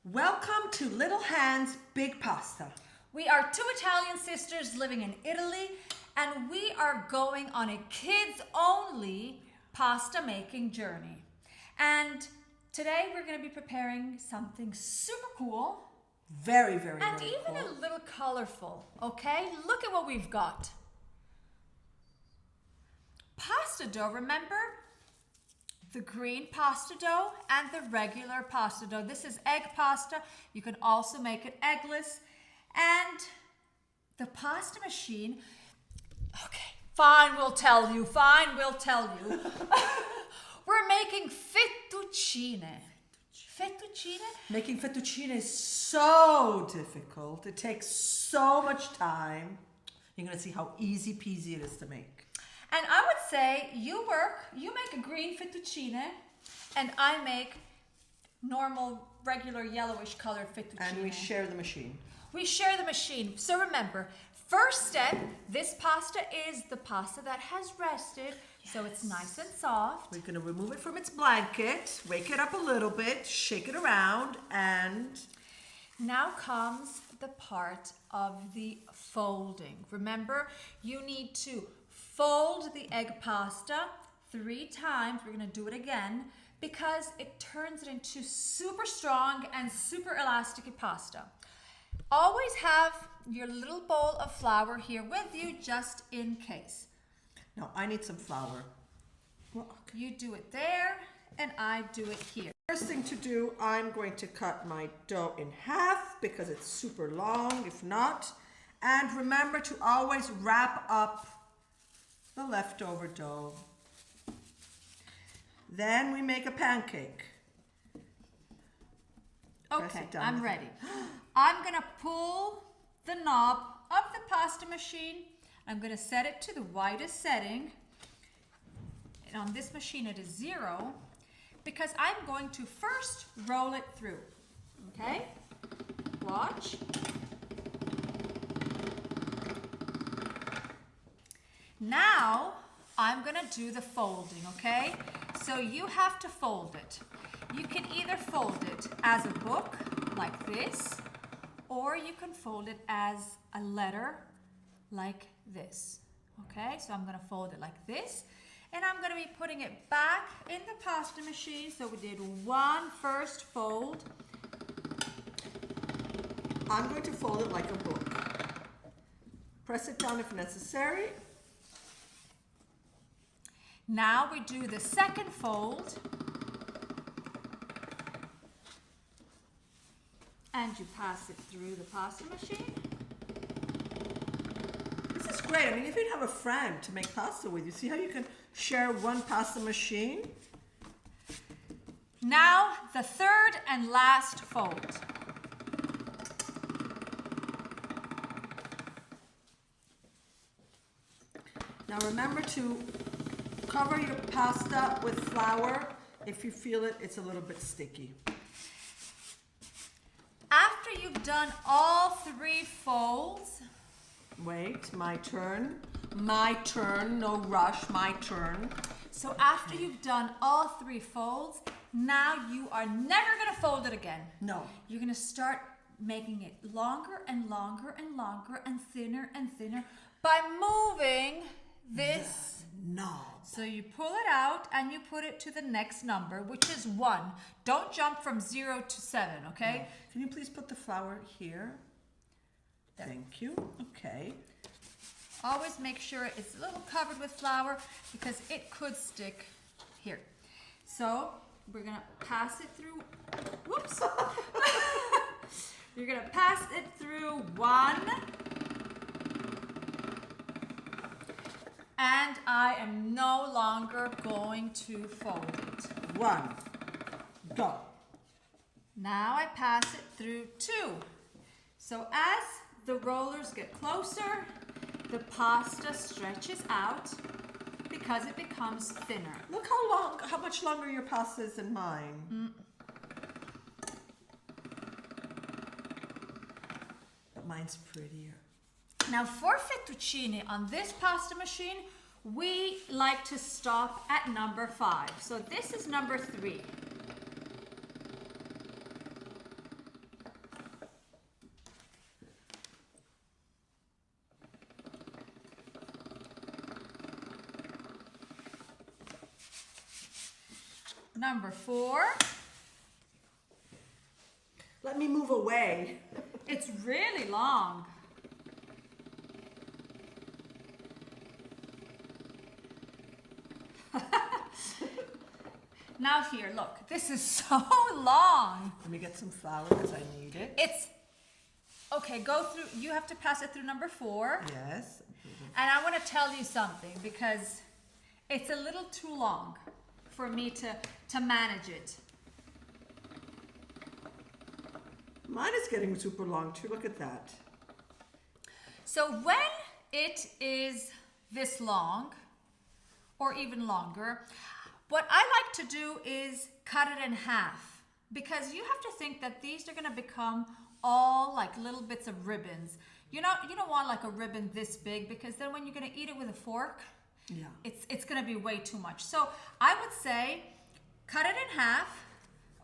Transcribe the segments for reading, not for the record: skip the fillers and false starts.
Welcome to Little Hands Big Pasta. We are two Italian sisters living in Italy, and we are going on a kids-only pasta making journey. And today we're going to be preparing something super cool. Very And very even cool. a little colorful, okay? Look at what we've got. Pasta dough, remember? The green pasta dough and the regular pasta dough. This is egg pasta. You can also make it eggless. And the pasta machine, okay, fine, we'll tell you. We're making fettuccine. Fettuccine? Making fettuccine is so difficult. It takes so much time. You're going to see how easy peasy it is to make. And I would say you make a green fettuccine, and I make normal, regular, yellowish colored fettuccine. And we share the machine. We share the machine. So remember, first step, this pasta is the pasta that has rested, so it's nice and soft. We're going to remove it from its blanket, wake it up a little bit, shake it around, and Now comes the part of the folding. Remember, you need to fold the egg pasta 3 times. We're going to do it again because it turns it into super strong and super elastic pasta. Always have your little bowl of flour here with you just in case. now I need some flour. You do it there and I do it here. First thing to do, I'm going to cut my dough in half because it's super long, if not. And remember to always wrap up the leftover dough. Then we make a pancake. Press Okay, it down. I'm ready. I'm gonna pull the knob of the pasta machine. I'm gonna set it to the widest setting. And on this machine it is 0 because I'm going to first roll it through. Okay? Watch. Now I'm gonna do the folding, okay? So you have to fold it. You can either fold it as a book, like this, or you can fold it as a letter, like this. Okay, so I'm gonna fold it like this, and I'm gonna be putting it back in the pasta machine. So we did one first fold. I'm going to fold it like a book. Press it down if necessary. Now we do the second fold. And you pass it through the pasta machine. This is great. I mean, if you have a friend to make pasta with, you see how you can share one pasta machine? Now the third and last fold. Now remember to cover your pasta with flour. If you feel it's a little bit sticky. After you've done all 3 folds, Wait, my turn. My turn, no rush, my turn. so after you've done all 3 folds, now you are never gonna fold it again. No. You're gonna start making it longer and longer and longer and thinner by moving this. No. So you pull it out and you put it to the next number, which is 1. Don't jump from 0 to 7, okay? Can you please put the flour here? There. Thank you. Okay. Always make sure it's a little covered with flour because it could stick here. So we're gonna pass it through, whoops. You're gonna pass it through 1. And I am no longer going to fold it. 1. Go. Now I pass it through 2. So as the rollers get closer, the pasta stretches out because it becomes thinner. Look how much longer your pasta is than mine. But mine's prettier. Now for fettuccine on this pasta machine, we like to stop at number 5. So this is number 3. Number 4. Let me move away. It's really long. Now here, look, this is so long. Let me get some flour because I need it. It's, okay, go through, you have to pass it through number 4. Yes. And I want to tell you something because it's a little too long for me to manage it. Mine is getting super long too. Look at that. So when it is this long, or even longer, what I like to do is cut it in half, because you have to think that these are going to become all like little bits of ribbons. You don't want like a ribbon this big, because then when you're going to eat it with a fork, Yeah. it's going to be way too much. So I would say cut it in half,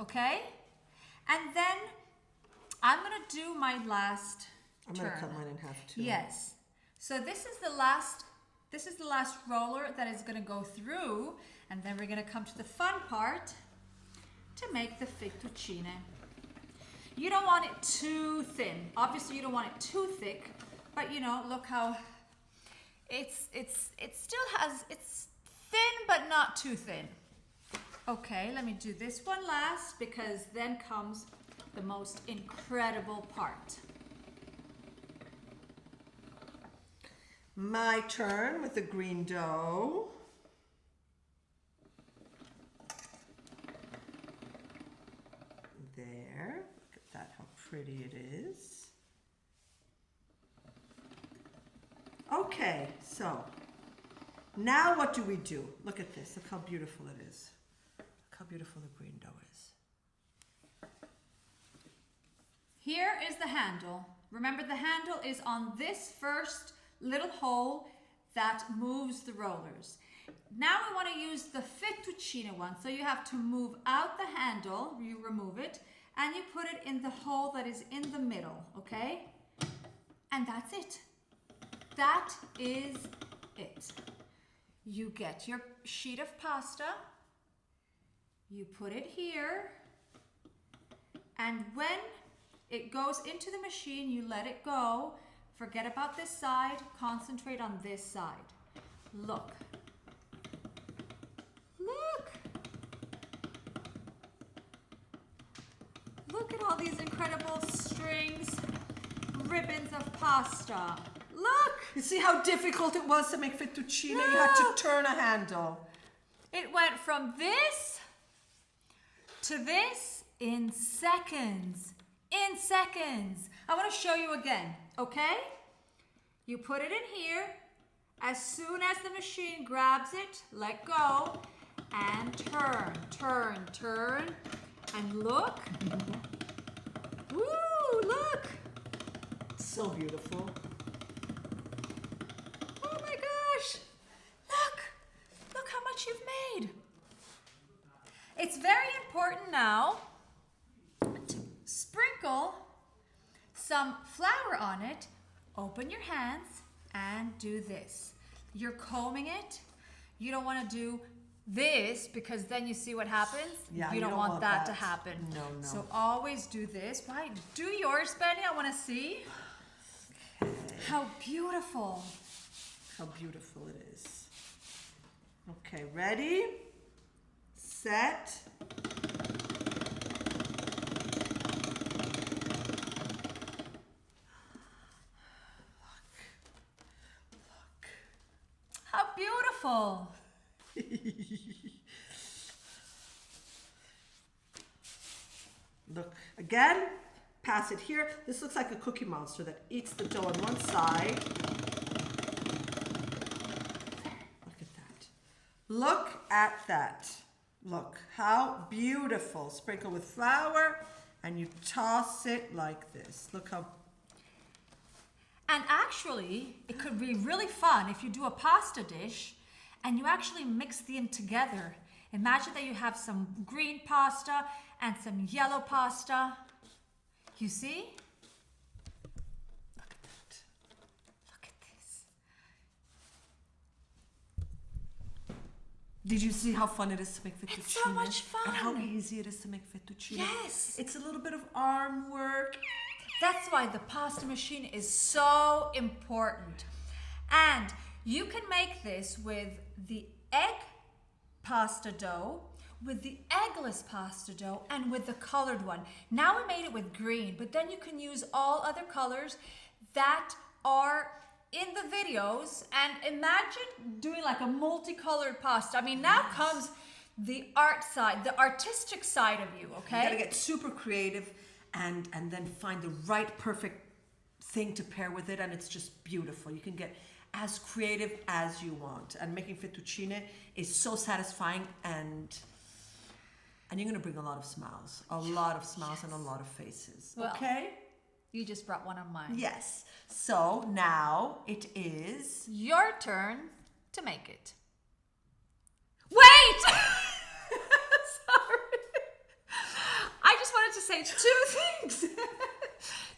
okay? And then I'm going to do my last I'm turn. going to cut mine in half too. Yes. So this is the last roller that is going to go through, and then we're going to come to the fun part to make the fettuccine. You don't want it too thin. Obviously, you don't want it too thick, but you know, look how it still has, it's thin but not too thin. Okay, let me do this one last, because then comes the most incredible part. My turn with the green dough. There. Look at that, how pretty it is. Okay, so now what do we do? Look at this. Look how beautiful it is. Look how beautiful the green dough is. Here is the handle. Remember, the handle is on this first little hole that moves the rollers. Now we want to use the fettuccine one. So you have to move out the handle, you remove it, and you put it in the hole that is in the middle, okay? And that's it. That is it. You get your sheet of pasta, you put it here, and when it goes into the machine, you let it go. Forget about this side, concentrate on this side. Look. Look. Look at all these incredible strings, ribbons of pasta. Look. You see how difficult it was to make fettuccine? You had to Look. turn a handle. It went from this to this in seconds. In seconds. I want to show you again, okay? You put it in here. As soon as the machine grabs it, let go and turn, turn, turn. And look. Woo, look. So beautiful. Oh my gosh. Look. Look how much you've made. It's very important now to sprinkle some flour on it. Open your hands and do this. You're combing it. You don't want to do this, because then you see what happens. Yeah, you don't want that to happen. No, no. So always do this. Why? Do yours, Benny. I want to see. Okay. How beautiful. How beautiful it is. Okay, ready, set. How beautiful. Look, again, pass it here. This looks like a Cookie Monster that eats the dough on one side. Look at that. Look at that. Look, how beautiful. Sprinkle with flour and you toss it like this. Look how. And actually, it could be really fun if you do a pasta dish and you actually mix them together. Imagine that you have some green pasta and some yellow pasta. You see? Look at that. Look at this. Did you see how fun it is to make fettuccine? It's so much fun. And how easy it is to make fettuccine. Yes. It's a little bit of arm work. That's why the pasta machine is so important. And you can make this with the egg pasta dough, with the eggless pasta dough, and with the colored one. Now we made it with green, but then you can use all other colors that are in the videos, and imagine doing like a multicolored pasta. I mean, now comes the art side, the artistic side of you, okay? You gotta get super creative and then find the right perfect thing to pair with it, and it's just beautiful. You can get as creative as you want, and making fettuccine is so satisfying, and you're gonna bring a lot of smiles, and a lot of faces. Well, okay? You just brought one of mine. Yes. So now it is your turn to make it. Wait! Sorry. I just wanted to say two things.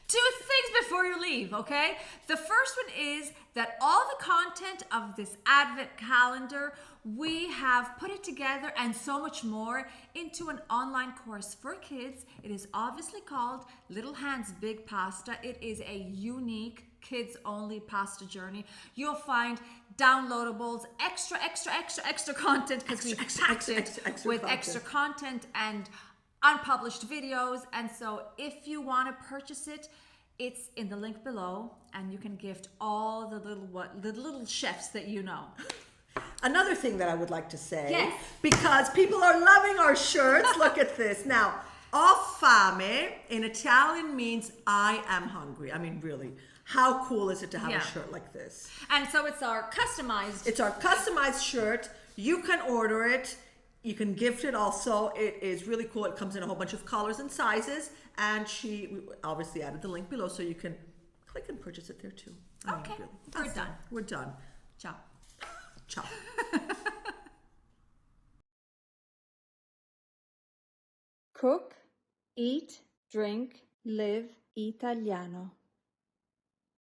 Two things before you leave, okay? The first one is that all the content of this Advent calendar, we have put it together and so much more into an online course for kids. It is obviously called Little Hands Big Pasta. It is a unique kids-only pasta journey. You'll find downloadables, extra content, because we packed it with extra content and unpublished videos. And so if you want to purchase it, it's in the link below, and you can gift all the little chefs that you know. another thing that I would like to say. Yes. Because people are loving our shirts. Look at this. Now, ho fame in Italian means I am hungry. I mean, really. How cool is it to have a shirt like this? And so it's our customized. It's our customized shirt. You can order it. You can gift it also. It is really cool. It comes in a whole bunch of colors and sizes. And we obviously added the link below so you can click and purchase it there too. Okay, we're done. We're done. Ciao. Ciao. Cook, eat, drink, live Italiano.